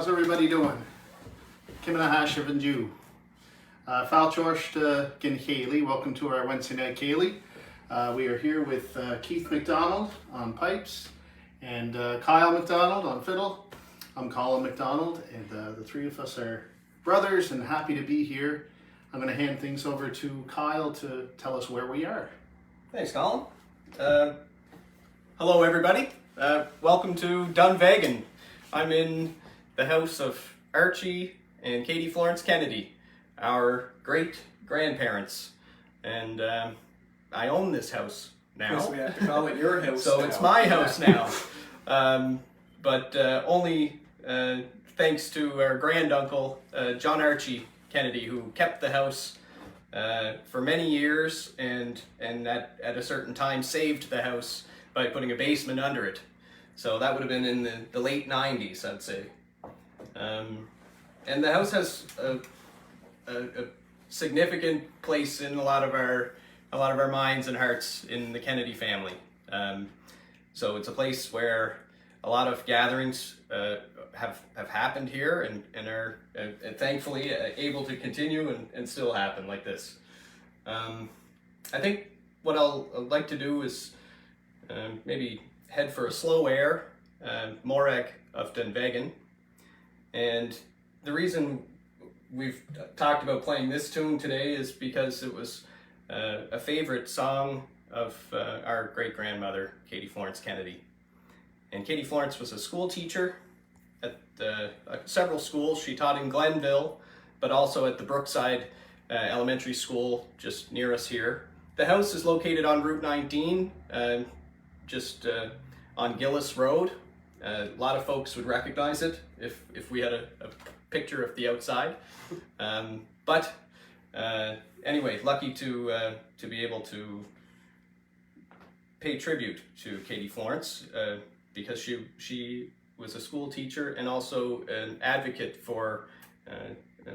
How's everybody doing? Kimina Hashiv and Jew. Falchorst gin Ceilidh. Welcome to our Wednesday night Ceilidh. We are here with Keith MacDonald on pipes and Kyle MacDonald on fiddle. I'm Colin MacDonald, and the three of us are brothers and happy to be here. I'm going to hand things over to Kyle to tell us where we are. Thanks, Colin. Hello, everybody. Welcome to Dunvegan. I'm in the house of Archie and Katie Florence Kennedy, our great-grandparents. And I own this house now. So we have to call it your house So now. it's my house now. But only thanks to our granduncle, John Archie Kennedy, who kept the house for many years and at a certain time saved the house by putting a basement under it. So that would have been in the late 90s, I'd say. And the house has a significant place in a lot of our minds and hearts in the Kennedy family. So it's a place where a lot of gatherings have happened here and are thankfully able to continue and still happen like this. I think what I'd like to do is maybe head for a slow air, Morag of Dunvegan. And the reason we've talked about playing this tune today is because it was a favorite song of our great-grandmother, Katie Florence Kennedy. And Katie Florence was a school teacher at several schools. She taught in Glenville, but also at the Brookside Elementary School just near us here. The house is located on Route 19, just on Gillis Road. A lot of folks would recognize it if we had a picture of the outside. But anyway, lucky to be able to pay tribute to Katie Florence because she was a school teacher and also an advocate for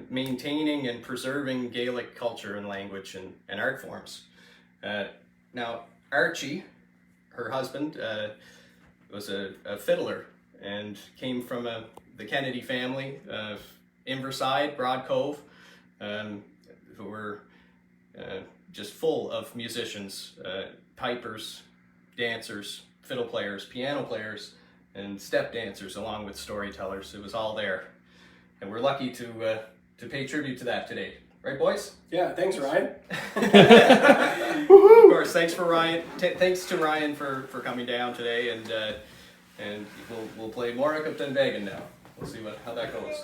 maintaining and preserving Gaelic culture and language and art forms. Now, Archie, her husband, was a fiddler and came from the Kennedy family of Inverside, Broad Cove, who were just full of musicians, pipers, dancers, fiddle players, piano players, and step dancers, along with storytellers. It was all there. And we're lucky to pay tribute to that today. Right, boys? Yeah, thanks, Ryan. Of course, thanks to Ryan for coming down today, and we'll play Morag of Dunvegan now. We'll see how that goes.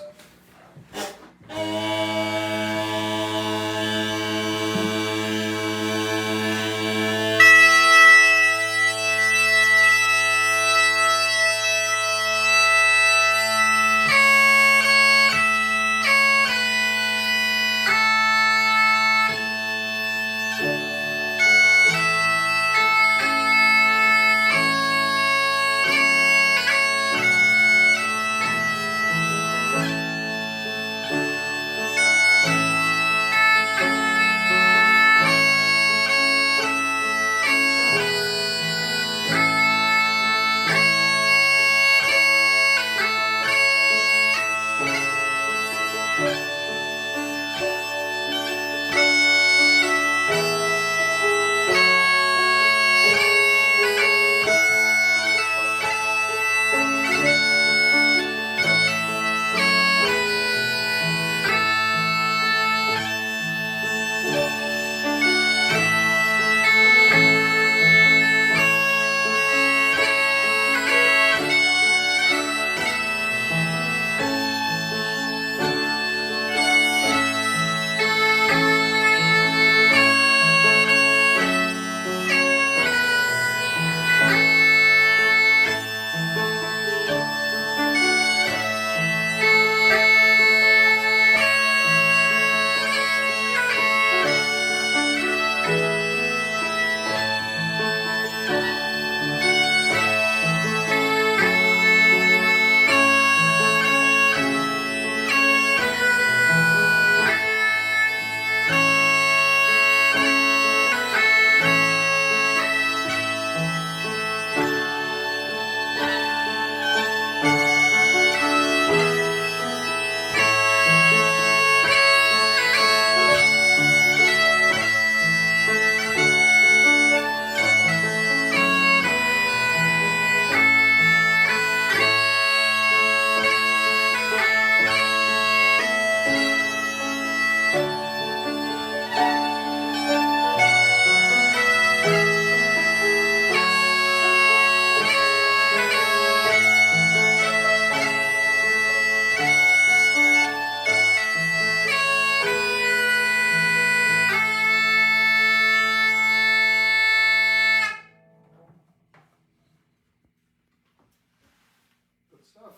stuff.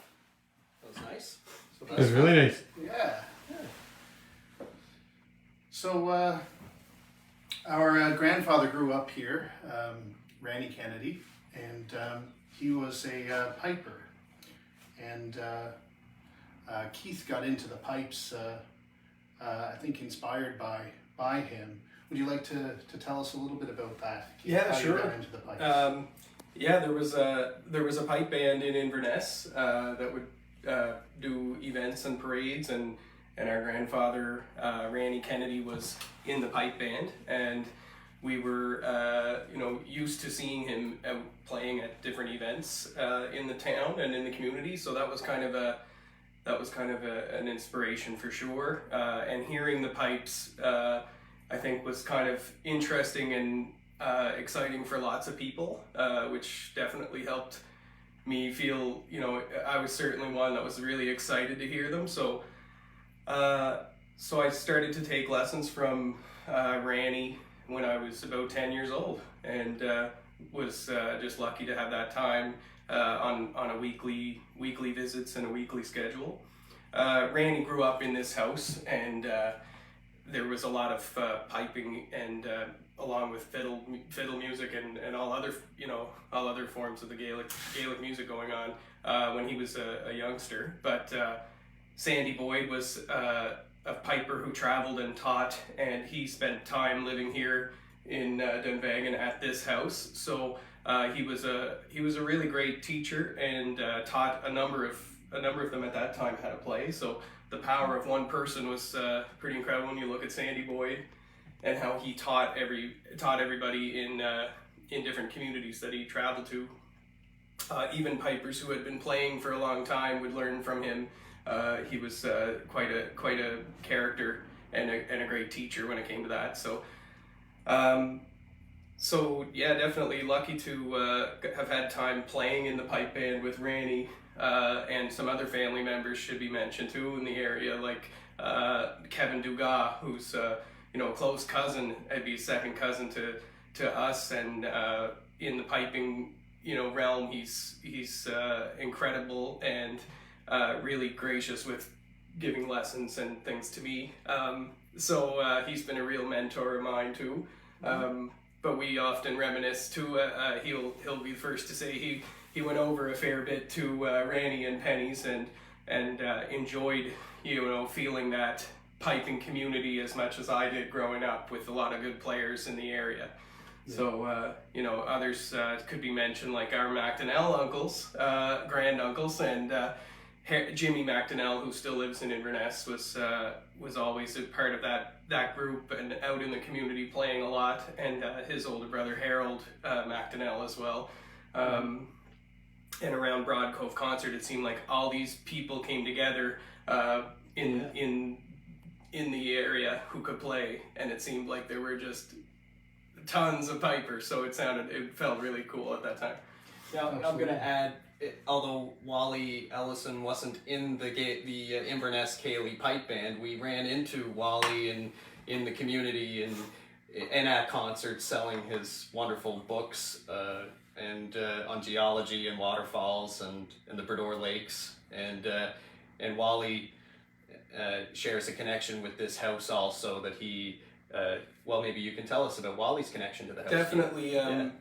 That was nice. So It was really nice. Yeah. So our grandfather grew up here, Randy Kennedy, and he was a piper. And Keith got into the pipes, I think, inspired by him. Would you like to tell us a little bit about that? Keith, Yeah, how sure. You got into the pipes? Yeah, there was a pipe band in Inverness that would do events and parades, and our grandfather Randy Kennedy was in the pipe band, and we were used to seeing him out playing at different events in the town and in the community. So that was kind of an inspiration for sure. And hearing the pipes, I think, was kind of interesting and exciting for lots of people, which definitely helped me feel, I was certainly one that was really excited to hear them. So I started to take lessons from Ranny when I was about 10 years old, and was just lucky to have that time on a weekly visits and a weekly schedule. Randy grew up in this house, and there was a lot of piping and along with fiddle music and all other forms of the Gaelic music going on when he was a youngster. But Sandy Boyd was a piper who traveled and taught, and he spent time living here in Dunvegan at this house. So he was a really great teacher, and taught a number of them at that time how to play. So the power of one person was pretty incredible when you look at Sandy Boyd and how he taught everybody in different communities that he traveled to. Even pipers who had been playing for a long time would learn from him. He was quite a character and a great teacher when it came to that. So yeah, definitely lucky to have had time playing in the pipe band with Ranny, and some other family members should be mentioned too in the area, like Kevin Dugas, who's a close cousin. I'd be a second cousin to us, and in the piping realm, he's incredible and really gracious with giving lessons and things to me. So he's been a real mentor of mine too. But we often reminisce too. He'll be the first to say he went over a fair bit to Ranny and Penny's and enjoyed feeling that piping community as much as I did growing up, with a lot of good players in the area. Yeah. So others could be mentioned, like our MacDonald uncles, grand uncles, and Jimmy MacDonald, who still lives in Inverness, was always a part of that group and out in the community playing a lot, and his older brother Harold MacDonald as well. And around Broad Cove Concert, it seemed like all these people came together in the area who could play, and it seemed like there were just tons of pipers. So it felt really cool at that time. Now, I'm going to add, although Wally Ellison wasn't in the Inverness Ceilidh pipe band, we ran into Wally in the community and at concerts, selling his wonderful books and on geology and waterfalls and the Bredor Lakes, and Wally shares a connection with this house also, that he maybe you can tell us about Wally's connection to the house. Definitely.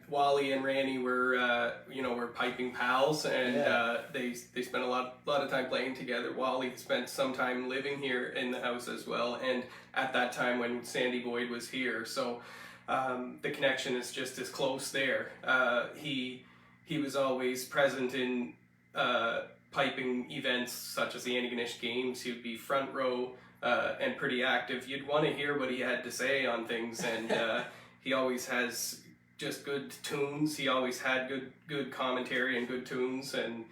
Wally and Ranny were piping pals, and they spent a lot of time playing together. Wally spent some time living here in the house as well, and at that time when Sandy Boyd was here. So the connection is just as close there. He was always present in piping events such as the Antigonish Games. He would be front row and pretty active. You'd want to hear what he had to say on things, and he always has just good tunes. He always had good commentary and good tunes, and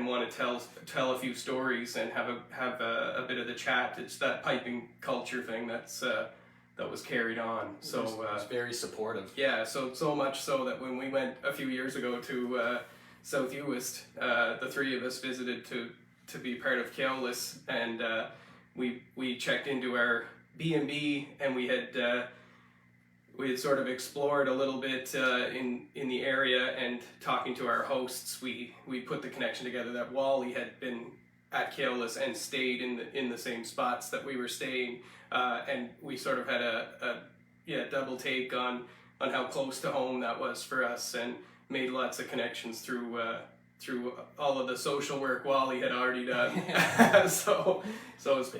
want to tell a few stories and have a bit of the chat. It's that piping culture thing that was carried on. So it was very supportive. Yeah, so much so that when we went a few years ago to South Uist, the three of us visited to be part of Ceilidh, and we checked into our B&B, and we we had sort of explored a little bit in the area, and talking to our hosts, we put the connection together that Wally had been at Ceilidh and stayed in the same spots that we were staying, and we sort of had a double take on how close to home that was for us, and made lots of connections through all of the social work Wally had already done. so it's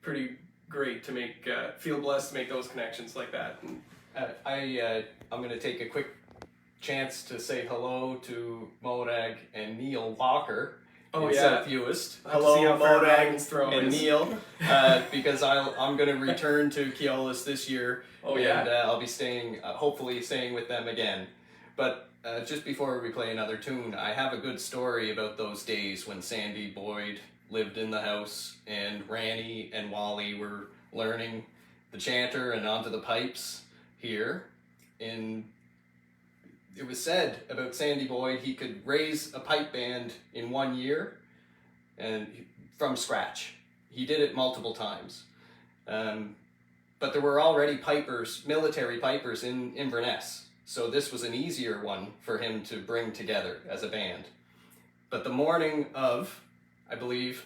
pretty great to feel blessed to make those connections like that. I'm going to take a quick chance to say hello to Morag and Neil Walker in South Uist. Hello, Morag and is. Neil, because I'm going to return to Ceilidh this year, and I'll be hopefully staying with them again. But just before we play another tune, I have a good story about those days when Sandy Boyd lived in the house and Ranny and Wally were learning the chanter and onto the pipes here. It was said about Sandy Boyd he could raise a pipe band in 1 year and from scratch. He did it multiple times. But there were already military pipers in Inverness, so this was an easier one for him to bring together as a band. But the morning of, I believe,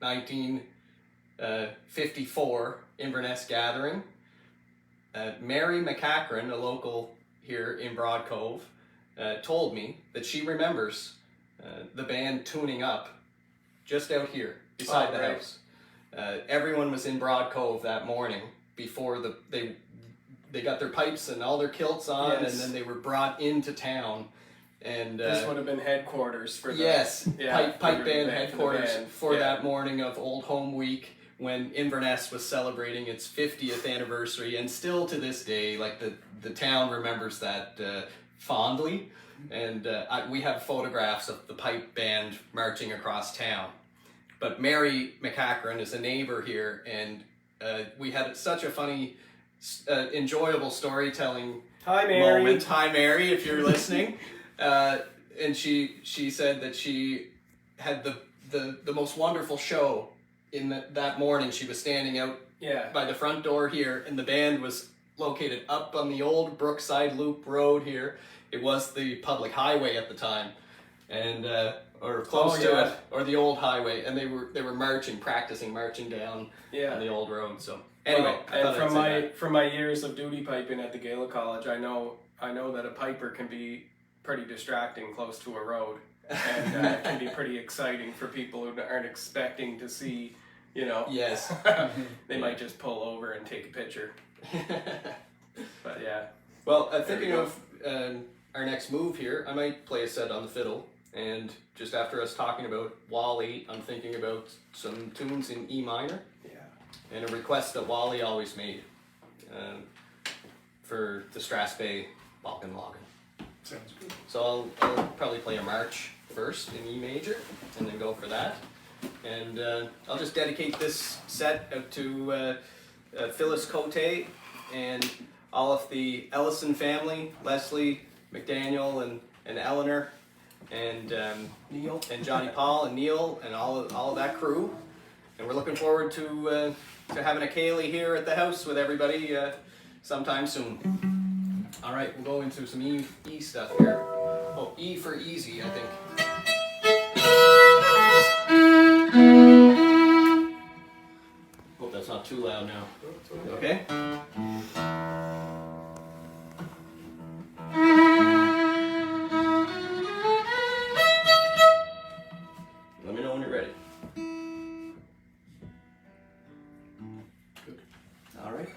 1954 Inverness gathering, Mary McCachran, a local here in Broad Cove, told me that she remembers the band tuning up just out here beside the house. Everyone was in Broad Cove that morning before they got their pipes and all their kilts on, and then they were brought into town. And this would have been headquarters for pipe band headquarters for that morning of Old Home Week, when Inverness was celebrating its 50th anniversary, and still to this day, like the town remembers that fondly. And we have photographs of the pipe band marching across town. But Mary McCachran is a neighbor here, and we had such a funny, enjoyable storytelling moment. Hi, Mary, if you're listening. And she said that she had the most wonderful show in that morning. She was standing out by the front door here, and the band was located up on the old Brookside Loop Road here. It was the public highway at the time, and or close to it, or the old highway, and they were marching down on the old road. So anyway, from my years of duty piping at the Gaelic College, I know that a piper can be pretty distracting close to a road, and it can be pretty exciting for people who aren't expecting to see, Yes. They might just pull over and take a picture. But Well, thinking of our next move here, I might play a set on the fiddle, and just after us talking about Wally, I'm thinking about some tunes in E minor, and a request that Wally always made for the Strathspey Balkan Logan. Sounds good. So I'll probably play a march first in E major, and then go for that. And I'll just dedicate this set out to Phyllis Cote and all of the Ellison family, Leslie, McDaniel, and Eleanor, and Neil, and Johnny Paul, and Neil, and all of that crew. And we're looking forward to having a Ceilidh here at the house with everybody sometime soon. All right, we'll go into some E stuff here. Oh, E for easy, I think. Hope that's not too loud now. Okay? Let me know when you're ready. Good. All right.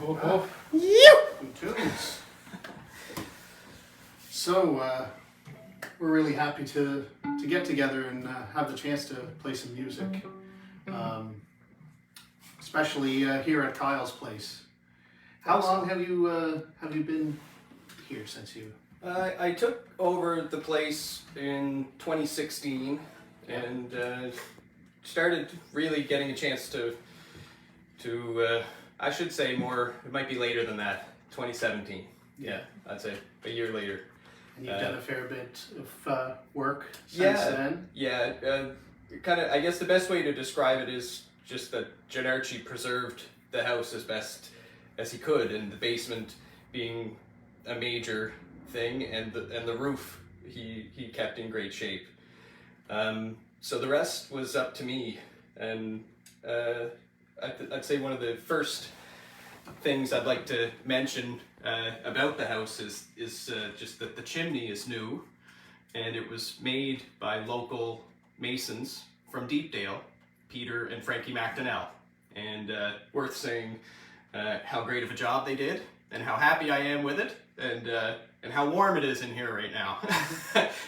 Oh. Good tunes. So, we're really happy to get together and have the chance to play some music, especially here at Kyle's place. How long have you been here since you? I took over the place in 2016 and started really getting a chance to I should say more, it might be later than that, 2017. Yeah, I'd say a year later. And you've done a fair bit of work since then? Yeah, kind of, I guess the best way to describe it is just that Gennarchi preserved the house as best as he could, and the basement being a major thing, and the roof he kept in great shape. So the rest was up to me, and I'd say one of the first things I'd like to mention about the house is just that the chimney is new, and it was made by local masons from Deepdale, Peter and Frankie MacDonald, and worth saying how great of a job they did, and how happy I am with it, and how warm it is in here right now.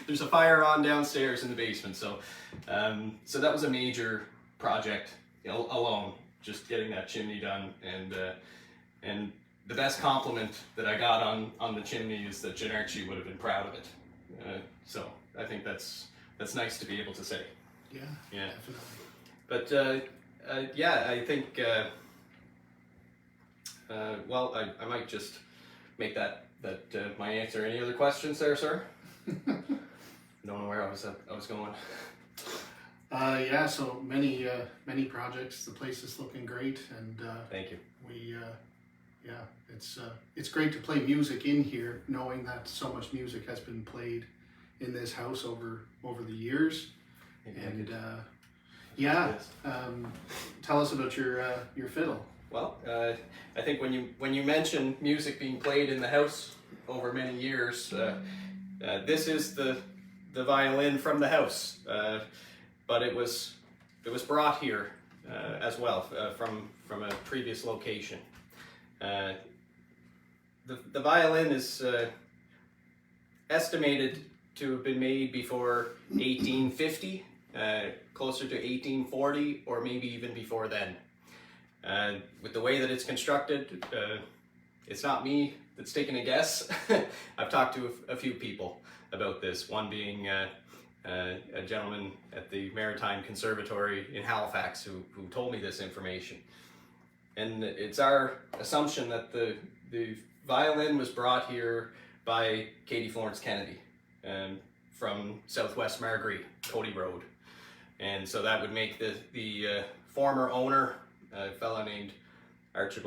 There's a fire on downstairs in the basement, so that was a major project alone, just getting that chimney done, and the best compliment that I got on the chimney is that Gennarchi would have been proud of it. So I think that's nice to be able to say. Yeah, definitely. But I think well, I might just make that my answer. Any other questions there, sir? Don't know where I was going. So many projects. The place is looking great, and Thank you. It's great to play music in here, knowing that so much music has been played in this house over the years. And tell us about your fiddle. Well, I think when you mention music being played in the house over many years, this is the violin from the house, but it was brought here as well from a previous location. The violin is estimated to have been made before 1850, closer to 1840, or maybe even before then. With the way that it's constructed, it's not me that's taking a guess. I've talked to a few people about this, one being a gentleman at the Maritime Conservatory in Halifax who told me this information. And it's our assumption that the violin was brought here by Katie Florence Kennedy from Southwest Marguerite, Cody Road. And so that would make the former owner, a fellow named Archie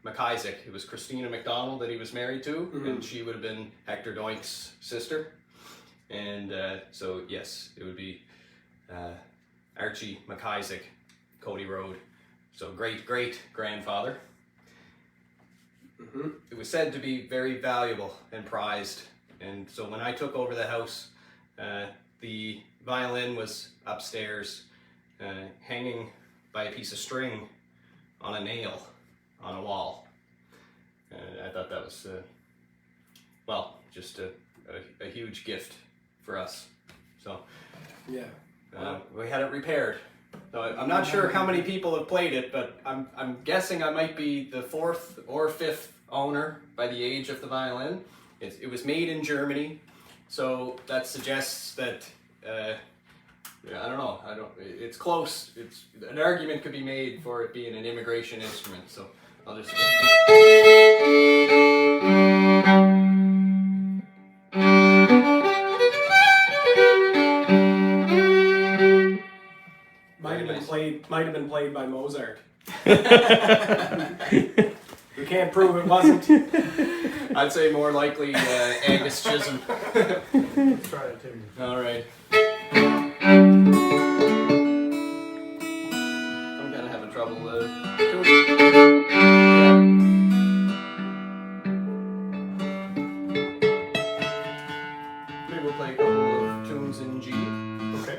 MacIsaac. It was Christina MacDonald that he was married to, and she would have been Hector Doink's sister. And so yes, it would be Archie MacIsaac, Cody Road. So great grandfather. It was said to be very valuable and prized. And so when I took over the house, the violin was upstairs, hanging by a piece of string on a nail on a wall. I thought that was, just a huge gift for us. So we had it repaired. So I'm not sure how many people have played it, but I'm guessing I might be the fourth or fifth owner by the age of the violin. It was made in Germany, so that suggests that I don't know. It's close. An argument could be made for it being an immigration instrument. So I'll just. Might have been played by Mozart. We can't prove it wasn't. I'd say more likely Angus Chisholm. Let's try it, Tim. All right. I'm kind of having trouble. Maybe we'll play a couple of tunes in G. Okay.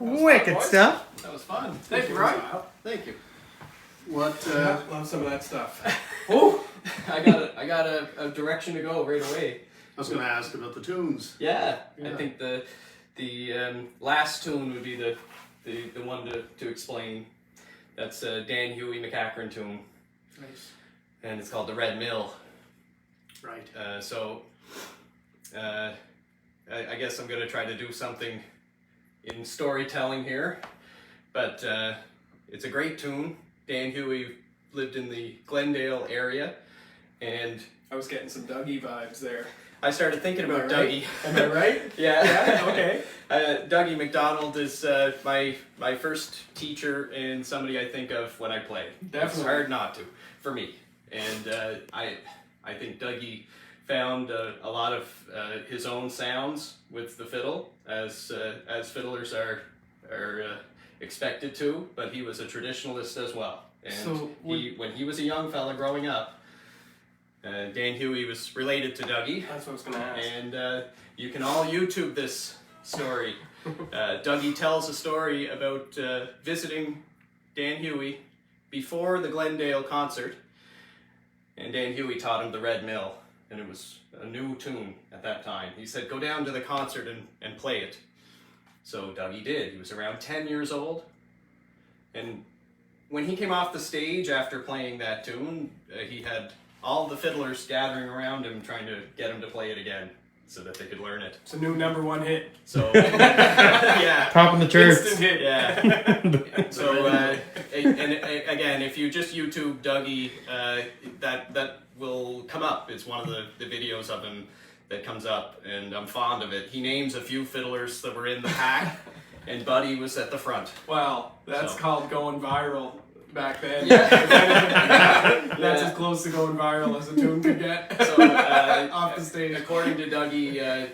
Wicked stuff. That was fun. Thank you, Ryan. Thank you. What? Love some of that stuff. Oh, I got a direction to go right away. I was going to ask about the tunes. Yeah, Yeah. I think the last tune would be the one to explain. That's Dan Huey McCachran tune, Nice. and it's called The Red Mill. Right. I guess I'm going to try to do something in storytelling here, but it's a great tune. Dan Huey lived in the Glendale area, and I was getting some Dougie vibes there. I started thinking about Am I right? Dougie. Am I right? Yeah. Yeah, okay. Dougie MacDonald is my first teacher and somebody I think of when I play. It's Definitely. hard not to, for me. And I think Dougie found a lot of his own sounds with the fiddle, as fiddlers are expected to. But he was a traditionalist as well. And So when he was a young fella growing up, Dan Huey was related to Dougie. That's what I was going to ask. And you can all YouTube this story. Dougie tells a story about visiting Dan Huey before the Glendale concert, and Dan Huey taught him the Red Mill, and it was a new tune at that time. He said, go down to the concert and play it. So Dougie did. He was around 10 years old, and when he came off the stage after playing that tune, he had all the fiddlers gathering around him trying to get him to play it again so that they could learn it. It's a new #1 hit. So, yeah. Top in the charts. Instant hit. Yeah. So, and again, if you just YouTube Dougie, that will come up. It's one of the videos of him that comes up, and I'm fond of it. He names a few fiddlers that were in the pack, and Buddy was at the front. Wow, that's So. called going viral back then. Yeah. That's as close to going viral as a tune could get. So, Off the stage. According to Dougie,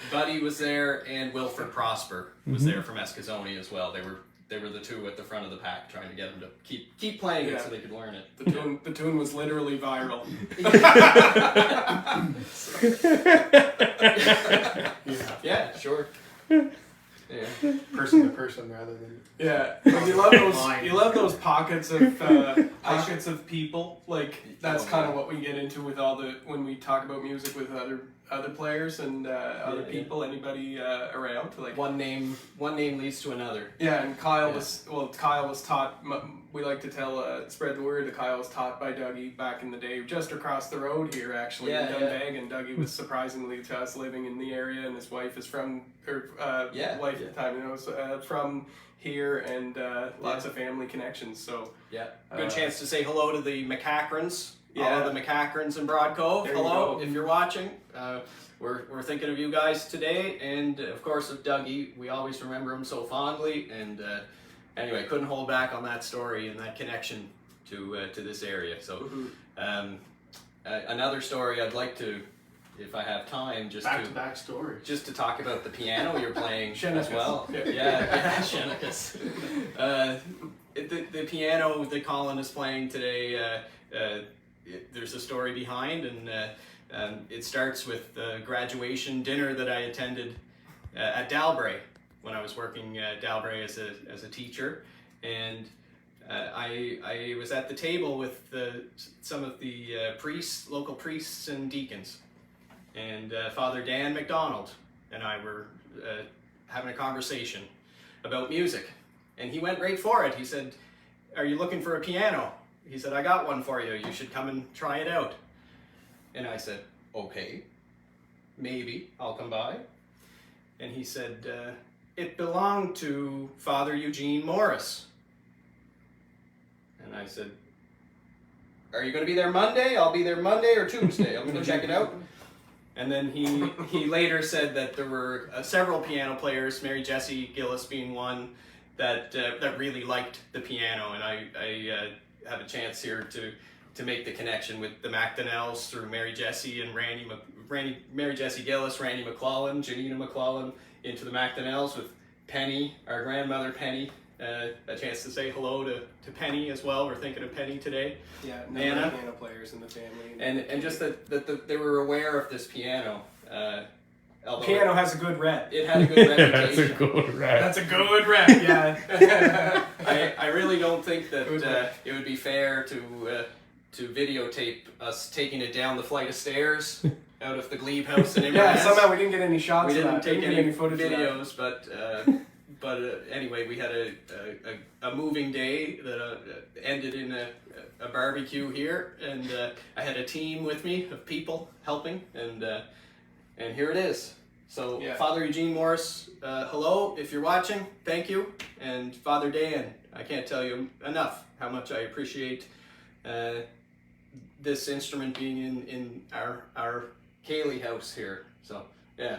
Buddy was there, and Wilford Prosper was there from Escazone as well. They were the two at the front of the pack, trying to get him to keep playing it so they could learn it. The tune was literally viral. Yeah, sure. Yeah. Person to person rather than. Yeah, but you love those pockets of people. Like that's kind of what we get into with when we talk about music with other players and other people, anybody around. Like One name leads to another. yeah, and Kyle was taught. We like to spread the word that Kyle was taught by Dougie back in the day, just across the road here actually in Dunbeg, and Dougie was surprisingly to us living in the area, and his wife is from wife at the time, from here, and lots of family connections. So Yeah. Good chance to say hello to the McCachrans. Yeah. All of the McCachrans in Broad Cove. There you Hello, go. if you're watching. We're thinking of you guys today, and of course of Dougie. We always remember him so fondly, and anyway, couldn't hold back on that story and that connection to this area. So another story I'd like to, if I have time, Back-to-back story. just to talk about the piano you're playing as Shenicus. well. Yeah, Shenicus. The piano that Colin is playing today, there's a story behind, and it starts with the graduation dinner that I attended at Dalbray when I was working at Dalbray as a teacher, and I was at the table with some of the local priests and deacons, and Father Dan MacDonald and I were having a conversation about music, and he went right for it. He said, "Are you looking for a piano?" He said, "I got one for you. You should come and try it out." And I said, "Okay, maybe I'll come by." And he said, "It belonged to Father Eugene Morris." And I said, "Are you going to be there Monday? I'll be there Monday or Tuesday. I'm going to check it out." And then he later said that there were several piano players, Mary Jessie Gillis being one, that really liked the piano, and I have a chance here to make the connection with the MacDonalds through Mary Jessie and Mary Jessie Gillis, Randy McClellan, Janina McClellan, into the MacDonalds with Penny, our grandmother Penny. A chance to say hello to Penny as well. We're thinking of Penny today. Yeah, Nana. piano players in the family. And just that they were aware of this piano. Although Piano has a good rep. it had a good reputation. That's a good rap. That's a good rep, yeah. I really don't think that it would be fair to videotape us taking it down the flight of stairs out of the Glebe House in Inverness. Yeah, somehow we didn't get any shots We of didn't that. take any footage of that. videos, but anyway, we had a moving day that ended in a barbecue here, and I had a team with me of people helping, and here it is. So Yeah. Father Eugene Morris, hello, if you're watching, thank you, and Father Dan, I can't tell you enough how much I appreciate this instrument being in our Ceilidh house here. So yeah.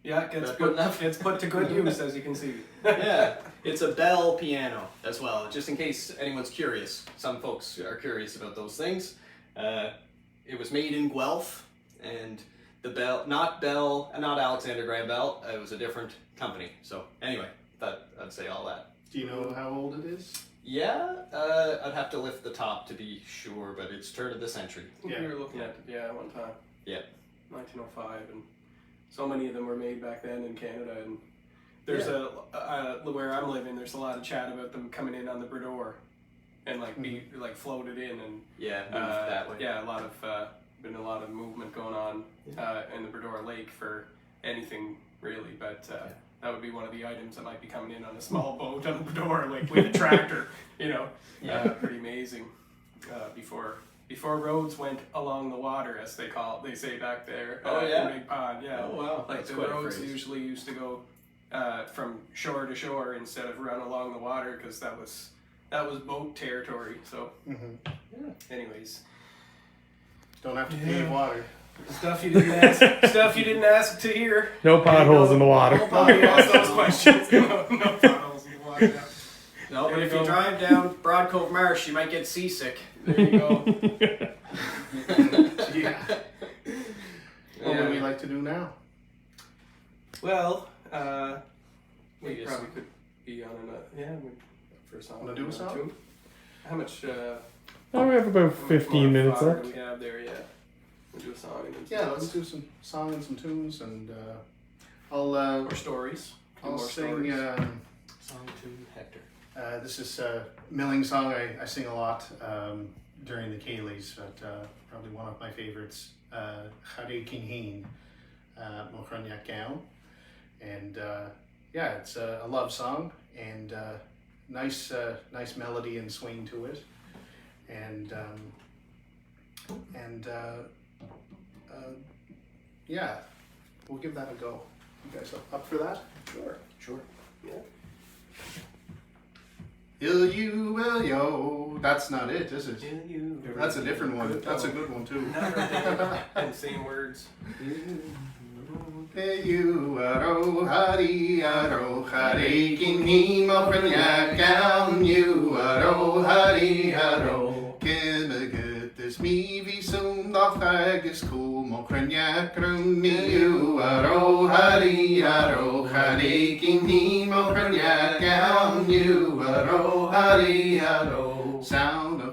Yeah, it That's good enough. gets put to good use, as you can see. Yeah, it's a bell piano as well, just in case anyone's curious. Some folks are curious about those things. It was made in Guelph, and the bell, not Alexander Graham Bell, it was a different company. So anyway, I'd say all that. Do you know how old it is? Yeah, I'd have to lift the top to be sure, but it's turn of the century. We were looking at it, one time. Yeah. 1905, and so many of them were made back then in Canada, and there's where I'm living, there's a lot of chat about them coming in on the Brador and be floated in, and Yeah, moved that way. yeah, been a lot of movement going on in the Brador Lake for anything really, but that would be one of the items that might be coming in on a small boat on the Brador, with a tractor, pretty amazing. Before roads went along the water, as they say back there. Oh, yeah? In Big Pond, yeah. Oh, wow. Like That's the quite a roads phrase. usually used to go from shore to shore instead of run along the water, because that was boat territory. So, anyways, Don't have to pay water. stuff you didn't ask to hear. No potholes in the water. Nobody asked those questions. No potholes in the water. No, There but you if you go. drive down Broadcove Marsh, you might get seasick. There you go. Yeah. What would we like to do now? Well, we Maybe a probably song. could be on for a song. Wanna do a song? Too. How much? Oh, we have about how much 15 more minutes fodder left. do we have there? Yeah. We'll do a song and then Yeah, let's do some song and some tunes, and I'll or stories. Do I'll more sing. stories. Song to Hector. This is a milling song I sing a lot during the Ceilidhs, but probably one of my favorites, Chare Kinheen, Mochroniac Gown. And yeah, it's a love song, and nice melody and swing to it. And yeah, we'll give that a go. You guys up for that? Sure. Yeah. Will yo. That's not it, is it? That's a different one. That's a good one too. And same words. You aro hari aro hare kinhi mochroniac gown. You aro hari aro kimmegut this me visum doch agus cool mochroniac room me. You aro hari aro hare kinhi mochroniac gown. You aro hari aro sound of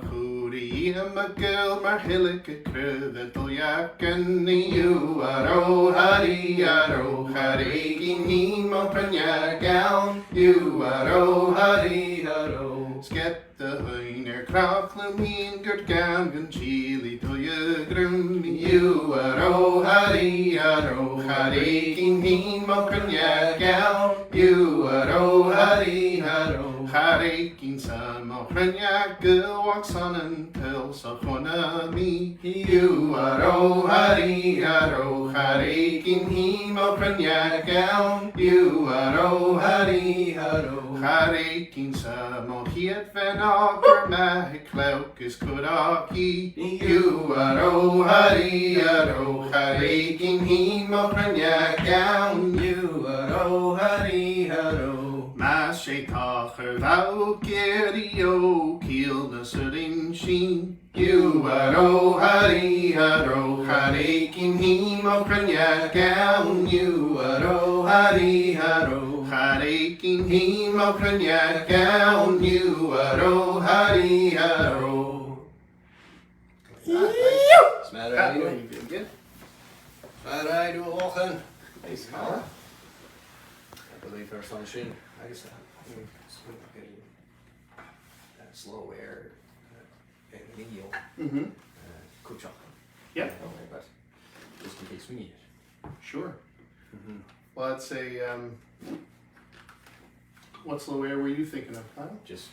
my girl, my hillock a crud, the yak and the you aro hari aro hare kinhi mochroniac gown. You aro hari aro sket the hoiner crowd clumeen gert gown gun chili to you grum. You aro hari aro hare kinhi mochroniac gown. You aro hari aro hare kin sa mochroniac girl walks on until Sochona me. You aro hari aro hare kinhi mochroniac gown. You aro hari aro hare kin sa mochiat van akker mahe klaukus kodaki. You aro hari aro hare kinhi mochroniac gown. You aro hari aro mas sé tá churá géirí ó cíal na surin sin. You aro hari cin hí má crunne gawn. You aro hari cin hí má crunne gawn. You aro hari Smatter I do. Smatter I do ochen. Nice, Colin. I believe there's some shin. I guess slow air and meal. Mm-hmm. Kuchak. Yeah, But just in case we need it. sure. Mm-hmm. Well, I'd say, what slow air were you thinking of, Kyle? Just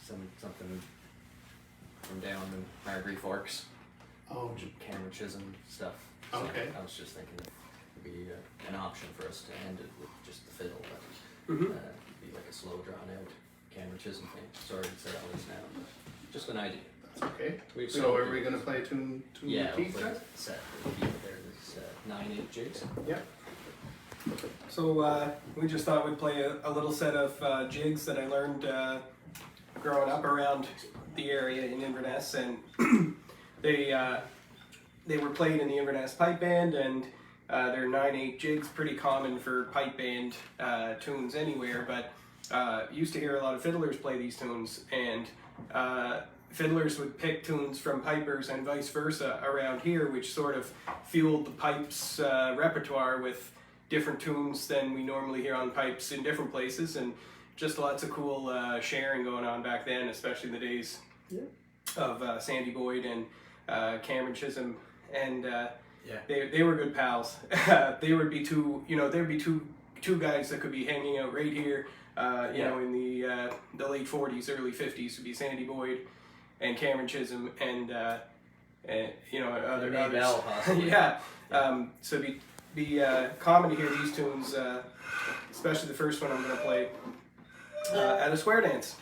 something from down in Marbury Forks. Oh, Cameron Chisholm stuff. Okay. I was just thinking it'd be an option for us to end it with just the fiddle, but Mhm. be like a slow, drawn out Cameron Chisholm thing. Sorry to say all this now, but just an idea. that's okay. We So are we going to play a tune Yeah, we'll Keith play then? a set. We'll keep it there. There's 9/8 jigs. Yeah. So we just thought we'd play a little set of jigs that I learned growing up around the area in Inverness, and they were played in the Inverness pipe band, and they're 9/8 jigs, pretty common for pipe band tunes anywhere, but used to hear a lot of fiddlers play these tunes, and fiddlers would pick tunes from pipers and vice versa around here, which sort of fueled the pipes repertoire with different tunes than we normally hear on pipes in different places, and just lots of cool sharing going on back then, especially in the days of Sandy Boyd and Cameron Chisholm, and they were good pals. They would be there'd be two guys that could be hanging out right here, you know, in the late 40s, early 50s, would be Sandy Boyd and Cameron Chisholm, and you know, others. Bell, possibly. Yeah. So it'd be common to hear these tunes, especially the first one I'm going to play, at a square dance.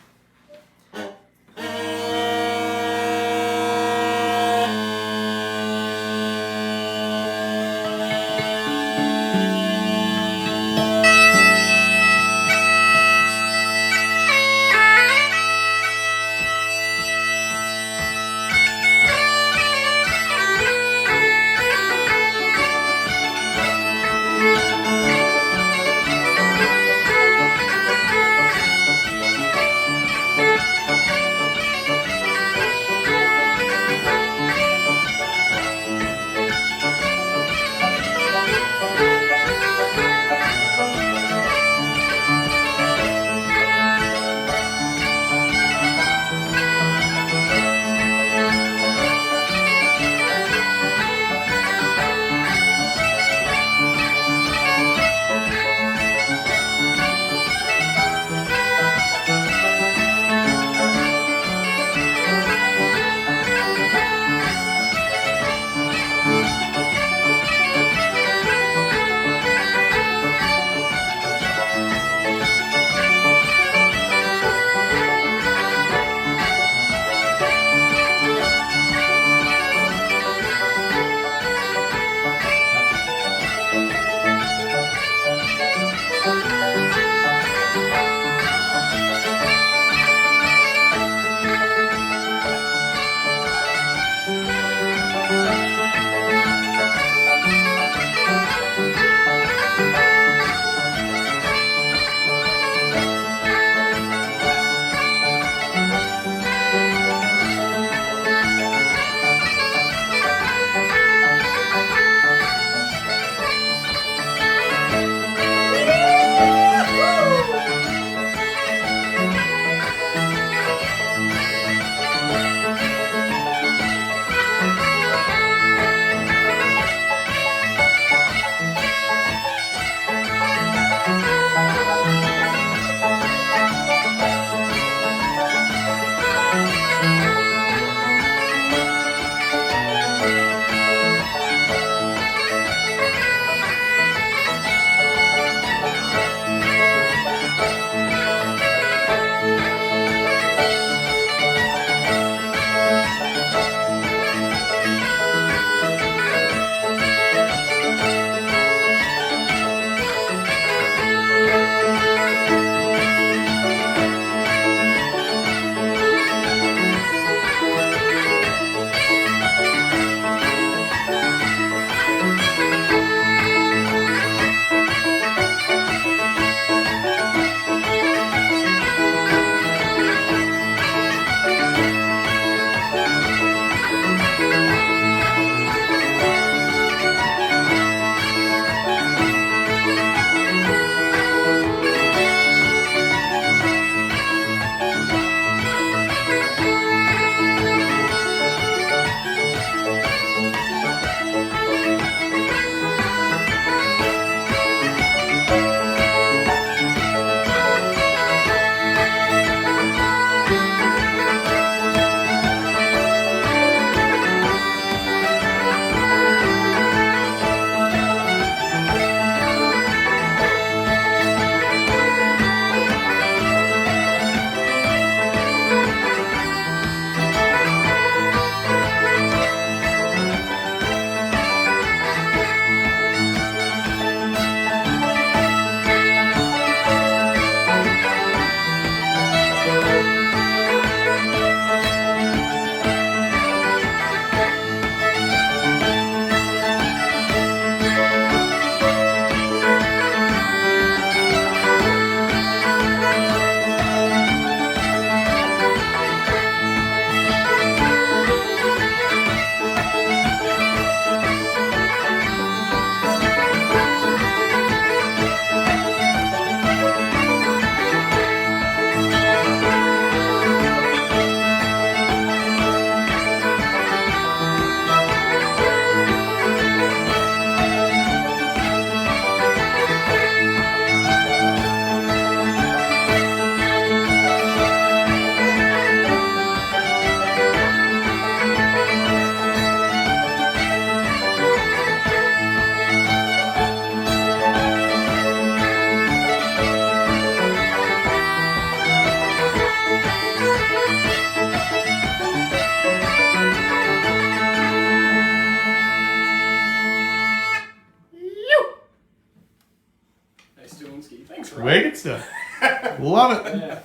love it. Yeah.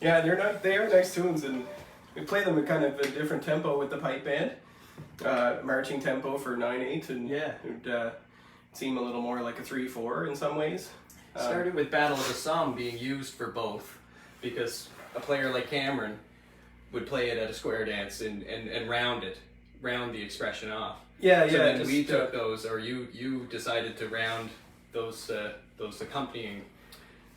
Yeah, they are nice tunes, and we play them in kind of a different tempo with the pipe band. Marching tempo for 9/8, and Yeah. it would seem a little more like a 3/4 in some ways. Started with Battle of the Somme being used for both, because a player like Cameron would play it at a square dance and round the expression off. Yeah, So then just, we took those, or you decided to round those accompanying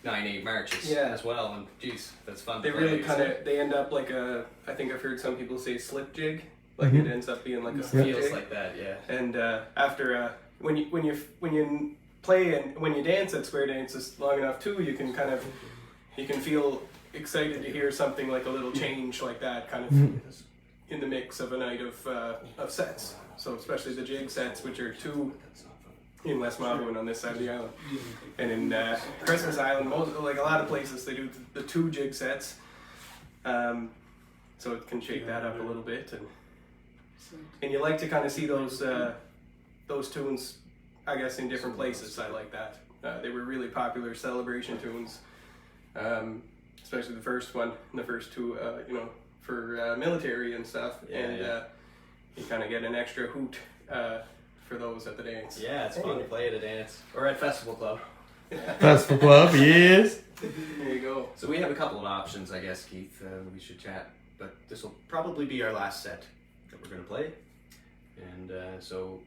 9/8 marches as well, and geez, that's fun. They to play. really they end up like I think I've heard some people say slip jig, like it ends up being like a slip feels jig. like that, yeah. And after when you play and when you dance at square dances long enough too, you can feel excited to hear something like a little change like that kind of in the mix of a night of sets. So especially the jig sets, which are 2 in West Mabu and on this side of the island, and in Christmas Island, like a lot of places they do the 2 jig sets, so it can shake that up a little bit, and you like to kind of see those tunes, I guess, in different places. I like that. They were really popular celebration tunes, especially the first one and the first 2, for military and stuff, you kind of get an extra hoot for those at the dance. Yeah, it's fun to play at a dance or at festival club. Festival Club, yes. There you go. So we have a couple of options, I guess, Keith. We should chat, but this will probably be our last set that we're going to play. And so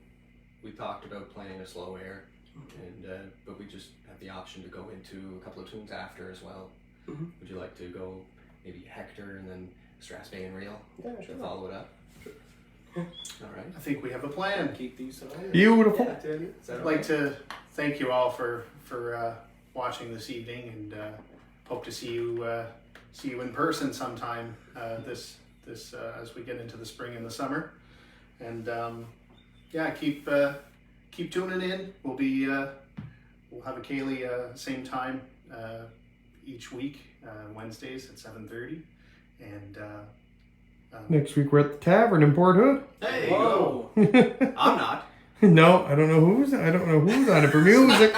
we talked about playing a slow air, and but we just have the option to go into a couple of tunes after as well. Mm-hmm. Would you like to go maybe Hector and then Strathspey and Reel? Yeah, sure. To follow it up. All right. I think we have a plan. Keep these on. Beautiful. Yeah, Is that I'd like okay? to thank you all for watching this evening, and hope to see you in person sometime this as we get into the spring and the summer. And keep tuning in. We'll have a Ceilidh same time each week, Wednesdays at 7:30, and Next week we're at the tavern in Port Hood. Hey, Whoa. I'm not. No, I don't know who's on it for music.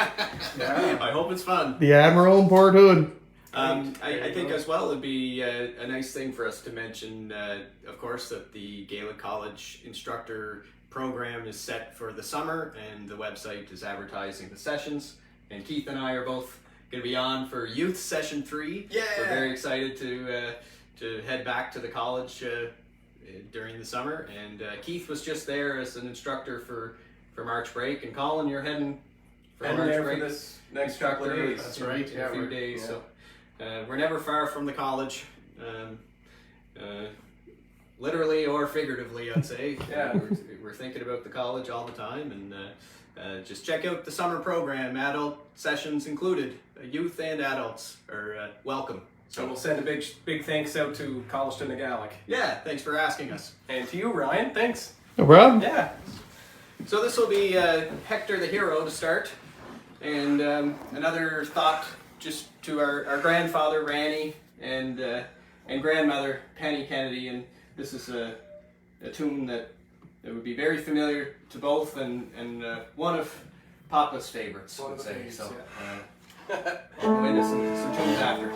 yeah. I hope it's fun. The Admiral in Port Hood. I think as well it'd be a nice thing for us to mention, of course, that the Gaelic College instructor program is set for the summer, and the website is advertising the sessions. And Keith and I are both going to be on for Youth Session 3. Yeah. We're very excited to head back to the college during the summer. And Keith was just there as an instructor for March break, and Colin, you're heading for And March there break. for this next couple of days. That's right. In a few days. So we're never far from the college, literally or figuratively, I'd say. Yeah. We're thinking about the college all the time, and just check out the summer program. Adult sessions included. Youth and adults are welcome. So we'll send a big thanks out to Colin and the Gaelic. Yeah, thanks for asking us. And to you, Ryan, thanks. No problem. Yeah. So this will be Hector the Hero to start, and another thought just to our grandfather Ranny and grandmother Penny Kennedy, and this is a tune that would be very familiar to both, and one of Papa's favorites, I would say. So we'll go into some tunes after.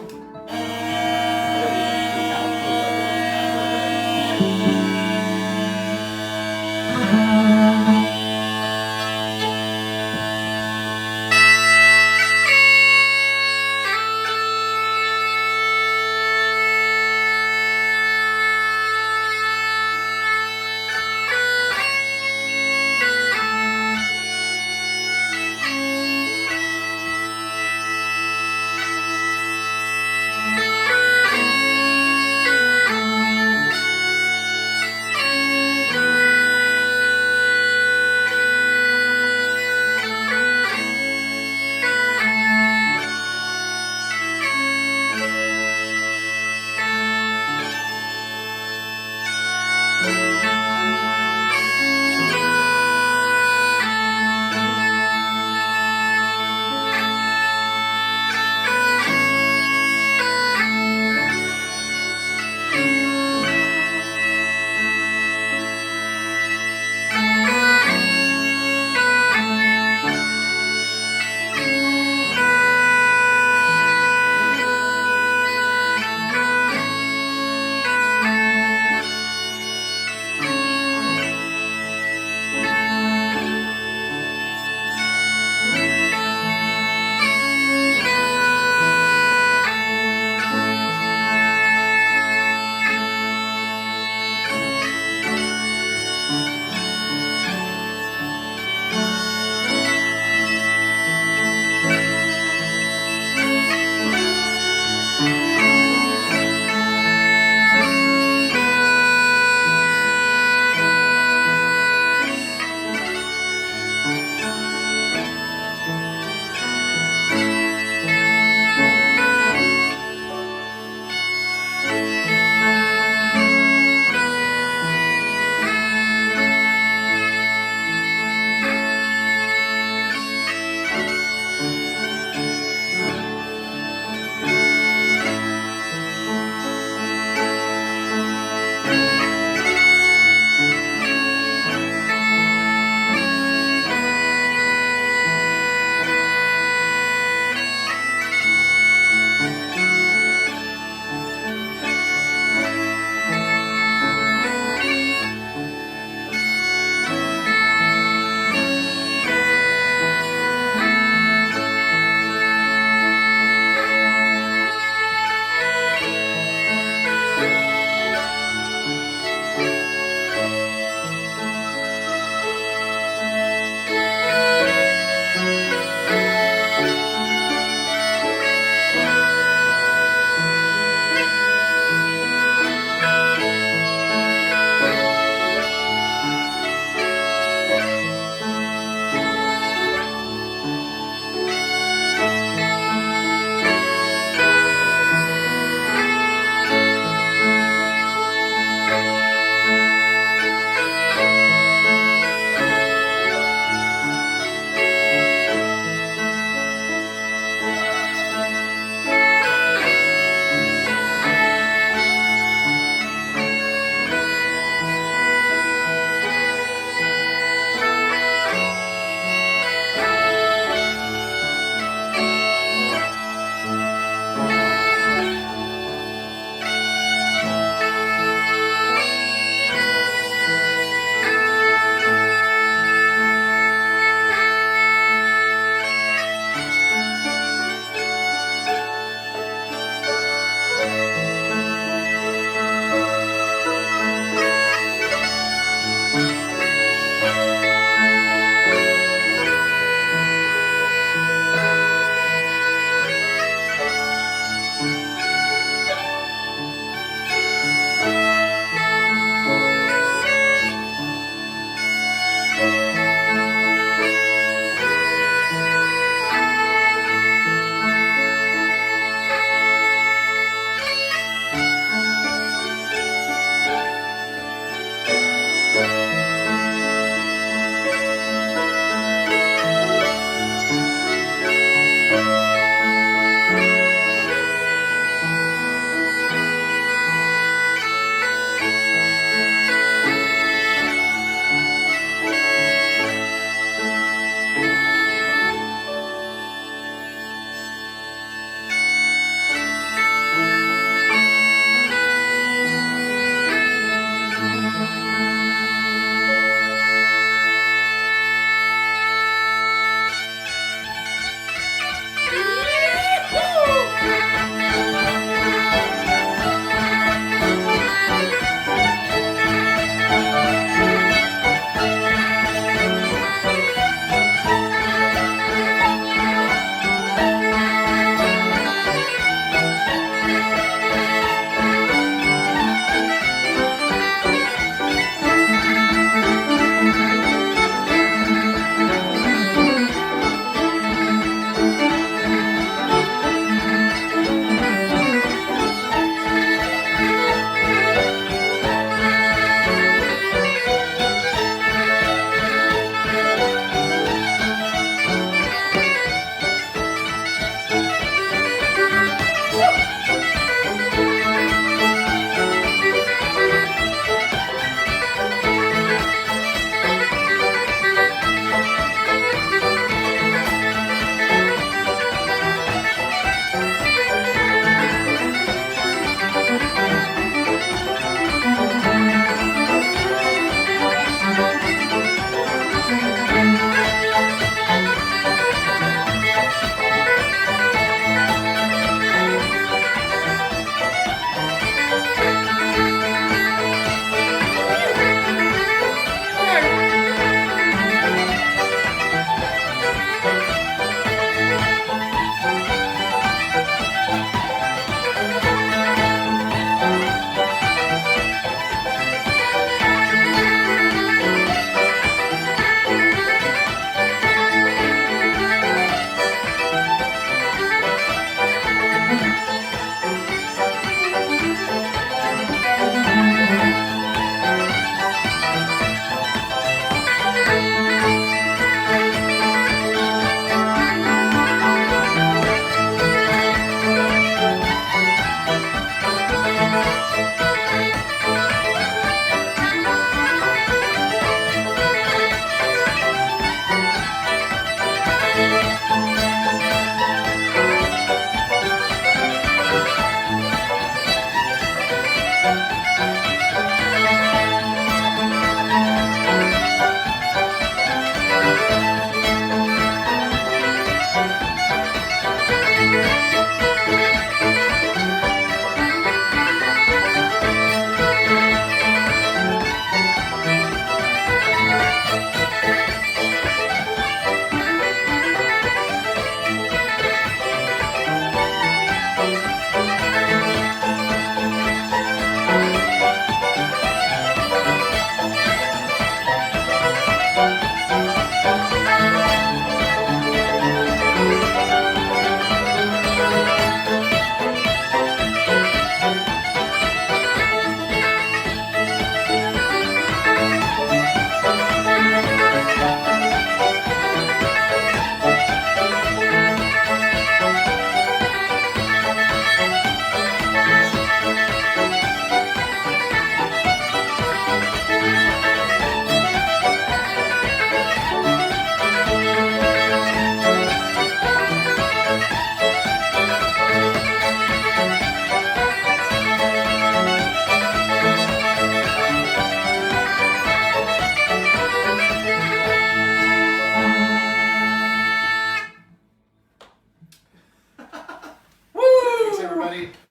Thanks, everybody.